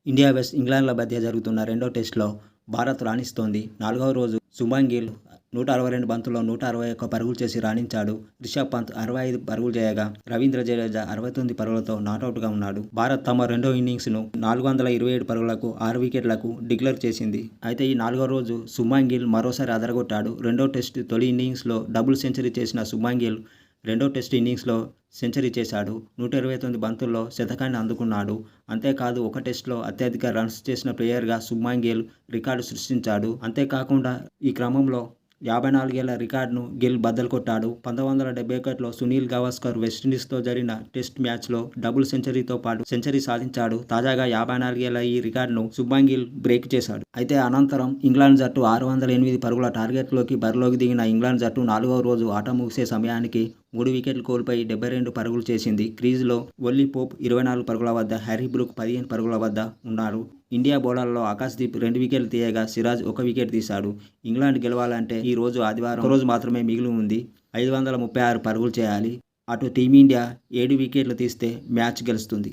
India west ఇంగ్లాండ్ల మధ్య జరుగుతున్న రెండో టెస్టులో భారత్ రాణిస్తోంది. 4వ రోజు శుభ్మన్ గిల్ 162 బంతుల్లో 161 పరుగులు చేసి రాణించాడు. రిషబ్ పంత్ 65 పరుగులు చేయగా రవీంద్ర జడేజా 69 పరుగులతో నాటౌట్గా ఉన్నాడు. భారత్ తమ రెండో ఇన్నింగ్స్ను 427 పరుగులకు 6 వికెట్లకు డిక్లేర్ చేసింది. అయితే ఈ 4వ రోజు శుభ్మన్ గిల్ మరోసారి అదరగొట్టాడు. రెండో టెస్టు తొలి ఇన్నింగ్స్లో డబుల్ సెంచరీ చేసిన శుభ్మన్ గిల్ రెండో టెస్టు ఇన్నింగ్స్లో సెంచరీ చేశాడు. 129 బంతుల్లో శతకాన్ని అందుకున్నాడు. అంతేకాదు ఒక టెస్టులో అత్యధిక రన్స్ చేసిన ప్లేయర్గా శుభ్మన్ గిల్ రికార్డు సృష్టించాడు. అంతేకాకుండా ఈ క్రమంలో 54 ఏళ్ల రికార్డును గిల్ బద్దలు కొట్టాడు. 1971లో సునీల్ గవాస్కర్ వెస్టిండీస్తో జరిగిన టెస్ట్ మ్యాచ్లో డబుల్ సెంచరీతో పాటు సెంచరీ సాధించాడు. తాజాగా 54 ఏళ్ల ఈ రికార్డును శుభ్మన్ గిల్ బ్రేక్ చేశాడు. అయితే అనంతరం ఇంగ్లాండ్ జట్టు 608 పరుగుల టార్గెట్లోకి బరిలోకి దిగిన ఇంగ్లాండ్ జట్టు 4వ రోజు ఆట ముగిసే సమయానికి 3 వికెట్లు కోల్పోయి 72 పరుగులు చేసింది. క్రీజులో ఒల్లీ పోప్ 24 పరుగుల వద్ద, హ్యారీ బ్రూక్ 15 పరుగుల వద్ద ఉన్నారు. ఇండియా బౌలర్లలో ఆకాశ్దీప్ 2 వికెట్లు తీయగా సిరాజ్ 1 వికెట్ తీశాడు. ఇంగ్లాండ్ గెలవాలంటే ఈ రోజు ఆదివారం ఒక రోజు మాత్రమే మిగిలి ఉంది. 536 పరుగులు చేయాలి. అటు టీమిండియా 7 వికెట్లు తీస్తే మ్యాచ్ గెలుస్తుంది.